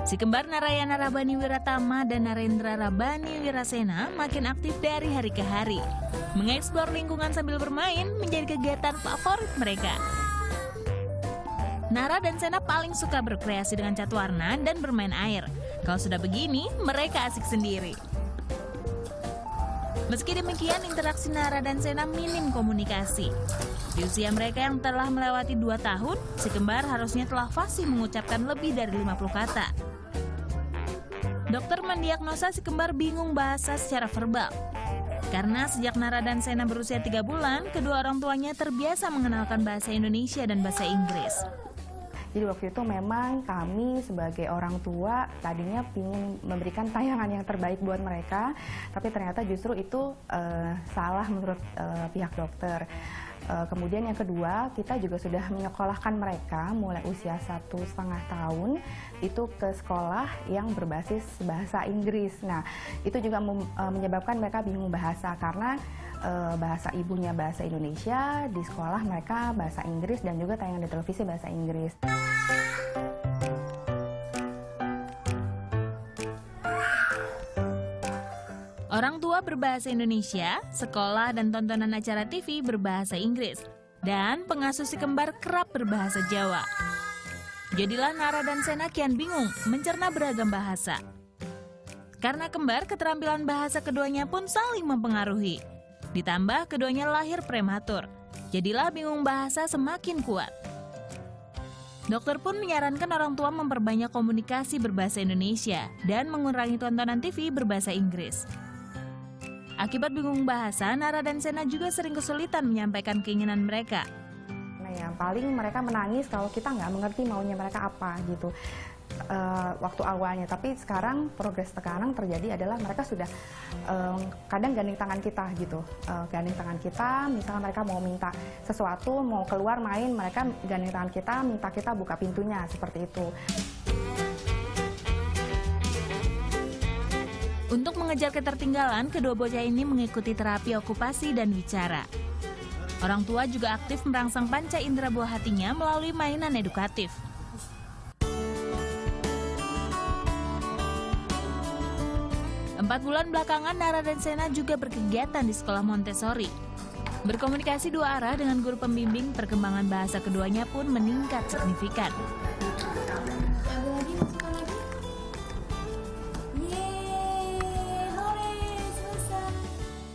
Si kembar Narayana Rabani Wiratama dan Narendra Rabani Wirasena makin aktif dari hari ke hari. Mengeksplor lingkungan sambil bermain menjadi kegiatan favorit mereka. Nara dan Sena paling suka berkreasi dengan cat warna dan bermain air. Kalau sudah begini, mereka asik sendiri. Meski demikian, interaksi Nara dan Sena minim komunikasi. Di usia mereka yang telah melewati 2 tahun, si kembar harusnya telah fasih mengucapkan lebih dari 50 kata. Dokter mendiagnosa si kembar bingung bahasa secara verbal. Karena sejak Nara dan Sena berusia 3 bulan, kedua orang tuanya terbiasa mengenalkan bahasa Indonesia dan bahasa Inggris. Jadi waktu itu memang kami sebagai orang tua tadinya ingin memberikan tayangan yang terbaik buat mereka, tapi ternyata justru itu salah menurut pihak dokter. Kemudian yang kedua, kita juga sudah menyekolahkan mereka mulai usia 1,5 tahun itu ke sekolah yang berbasis bahasa Inggris. Nah, itu juga menyebabkan mereka bingung bahasa karena bahasa ibunya bahasa Indonesia, di sekolah mereka bahasa Inggris dan juga tayangan di televisi bahasa Inggris. Orang tua berbahasa Indonesia, sekolah dan tontonan acara TV berbahasa Inggris, dan pengasuh si kembar kerap berbahasa Jawa. Jadilah Nara dan Sena kian bingung mencerna beragam bahasa. Karena kembar, keterampilan bahasa keduanya pun saling mempengaruhi. Ditambah keduanya lahir prematur, jadilah bingung bahasa semakin kuat. Dokter pun menyarankan orang tua memperbanyak komunikasi berbahasa Indonesia dan mengurangi tontonan TV berbahasa Inggris. Akibat bingung bahasa, Nara dan Sena juga sering kesulitan menyampaikan keinginan mereka. Nah, yang paling mereka menangis kalau kita nggak mengerti maunya mereka apa gitu. Waktu awalnya, tapi sekarang progres sekarang terjadi adalah mereka sudah kadang gandeng tangan kita gitu, gandeng tangan kita, misalnya mereka mau minta sesuatu, mau keluar main, mereka gandeng tangan kita, minta kita buka pintunya, seperti itu. Untuk mengejar ketertinggalan, kedua bocah ini mengikuti terapi okupasi dan bicara. Orang tua juga aktif merangsang panca indera buah hatinya melalui mainan edukatif. 4 bulan belakangan, Nara dan Sena juga berkegiatan di sekolah Montessori. Berkomunikasi 2 arah dengan guru pembimbing, perkembangan bahasa keduanya pun meningkat signifikan.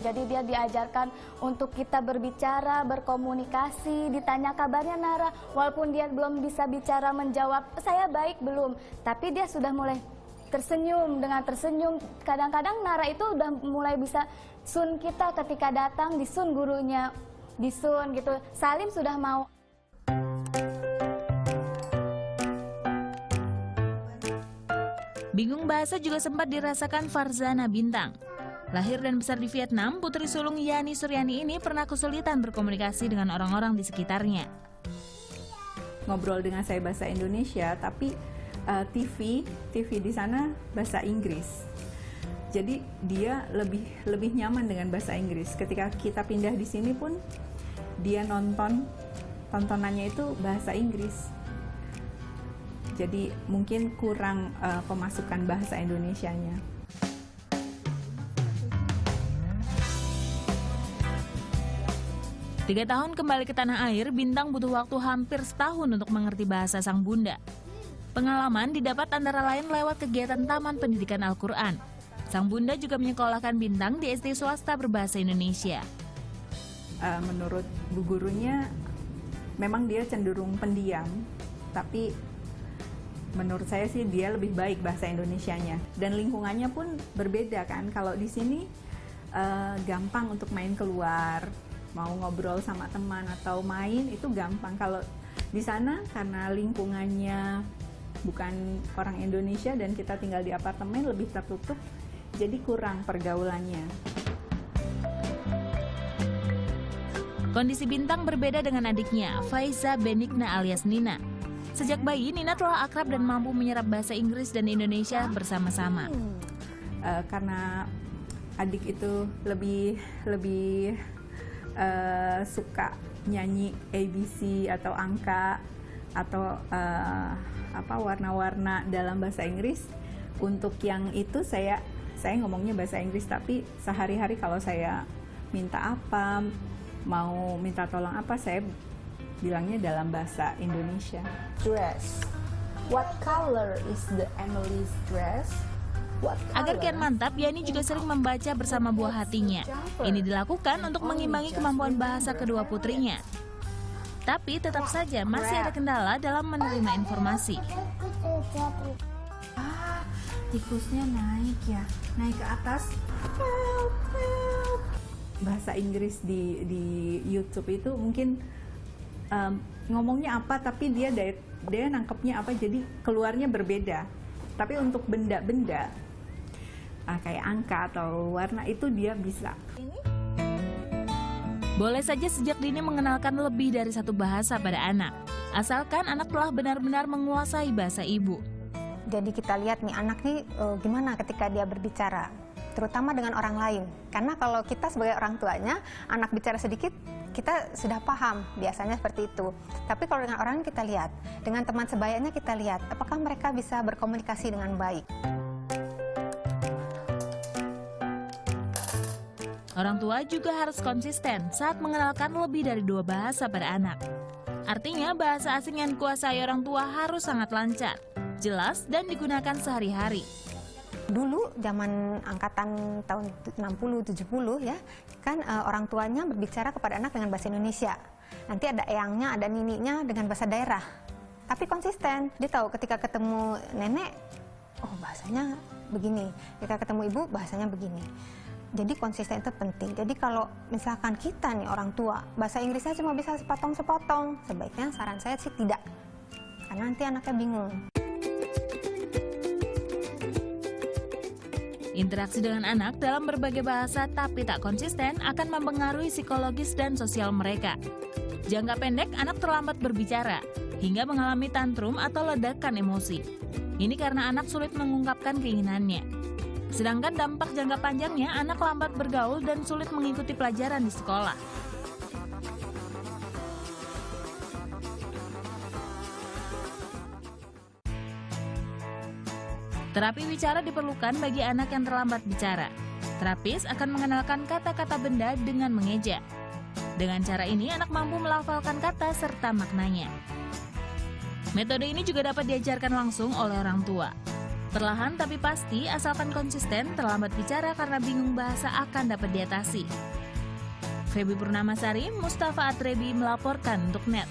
Jadi dia diajarkan untuk kita berbicara, berkomunikasi, ditanya kabarnya Nara. Walaupun dia belum bisa bicara menjawab, saya baik belum. Tapi dia sudah mulai tersenyum, dengan tersenyum. Kadang-kadang Nara itu udah mulai bisa sun kita ketika datang, disun gurunya, disun gitu. Salim sudah mau. Bingung bahasa juga sempat dirasakan Farzana Bintang. Lahir dan besar di Vietnam, putri sulung Yani Suryani ini pernah kesulitan berkomunikasi dengan orang-orang di sekitarnya. Ngobrol dengan saya bahasa Indonesia, tapi TV di sana bahasa Inggris. Jadi dia lebih nyaman dengan bahasa Inggris. Ketika kita pindah di sini pun dia tontonannya itu bahasa Inggris. Jadi mungkin kurang pemasukan bahasa Indonesianya. 3 tahun kembali ke tanah air, Bintang butuh waktu hampir setahun untuk mengerti bahasa sang bunda. Pengalaman didapat antara lain lewat kegiatan Taman Pendidikan Al-Quran. Sang bunda juga menyekolahkan Bintang di SD swasta berbahasa Indonesia. Menurut bu gurunya, memang dia cenderung pendiam, tapi menurut saya sih dia lebih baik bahasa Indonesianya. Dan lingkungannya pun berbeda kan, kalau di sini gampang untuk main keluar, mau ngobrol sama teman atau main itu gampang. Kalau di sana karena lingkungannya bukan orang Indonesia dan kita tinggal di apartemen lebih tertutup, jadi kurang pergaulannya. Kondisi Bintang berbeda dengan adiknya, Faiza Benigna alias Nina. Sejak bayi, Nina telah akrab dan mampu menyerap bahasa Inggris dan Indonesia bersama-sama. Karena adik itu lebih suka nyanyi ABC atau angka, atau warna-warna dalam bahasa Inggris. Untuk yang itu saya ngomongnya bahasa Inggris, tapi sehari-hari kalau saya minta apa, mau minta tolong apa, saya bilangnya dalam bahasa Indonesia. Dress. What color is the Emily's dress? What Agar kian color? mantap, Yani juga sering membaca bersama buah hatinya. Ini dilakukan untuk mengimbangi kemampuan bahasa kedua putrinya. Tapi tetap saja masih ada kendala dalam menerima informasi. Tikusnya naik ya, naik ke atas. Help, help. Bahasa Inggris di YouTube itu mungkin ngomongnya apa, tapi dia nangkepnya apa, jadi keluarnya berbeda. Tapi untuk benda-benda kayak angka atau warna itu dia bisa. Boleh saja sejak dini mengenalkan lebih dari satu bahasa pada anak, asalkan anak telah benar-benar menguasai bahasa ibu. Jadi kita lihat nih anak nih gimana ketika dia berbicara, terutama dengan orang lain. Karena kalau kita sebagai orang tuanya, anak bicara sedikit, kita sudah paham, biasanya seperti itu. Tapi kalau dengan orang kita lihat, dengan teman sebayanya kita lihat, apakah mereka bisa berkomunikasi dengan baik. Orang tua juga harus konsisten saat mengenalkan lebih dari 2 bahasa pada anak. Artinya bahasa asing yang dikuasai orang tua harus sangat lancar, jelas, dan digunakan sehari-hari. Dulu zaman angkatan tahun 60-70 ya, kan orang tuanya berbicara kepada anak dengan bahasa Indonesia. Nanti ada eyangnya, ada nininya dengan bahasa daerah. Tapi konsisten, dia tahu ketika ketemu nenek, oh bahasanya begini. Ketika ketemu ibu, bahasanya begini. Jadi konsisten itu penting. Jadi kalau misalkan kita nih orang tua, bahasa Inggrisnya cuma bisa sepotong-sepotong, sebaiknya saran saya sih tidak. Karena nanti anaknya bingung. Interaksi dengan anak dalam berbagai bahasa tapi tak konsisten akan mempengaruhi psikologis dan sosial mereka. Jangka pendek, anak terlambat berbicara, hingga mengalami tantrum atau ledakan emosi. Ini karena anak sulit mengungkapkan keinginannya. Sedangkan dampak jangka panjangnya, anak lambat bergaul dan sulit mengikuti pelajaran di sekolah. Terapi bicara diperlukan bagi anak yang terlambat bicara. Terapis akan mengenalkan kata-kata benda dengan mengeja. Dengan cara ini, anak mampu melafalkan kata serta maknanya. Metode ini juga dapat diajarkan langsung oleh orang tua. Perlahan tapi pasti, asalkan konsisten, terlambat bicara karena bingung bahasa akan dapat diatasi. Febi Purnamasari, Mustafa Atrebi melaporkan untuk NET.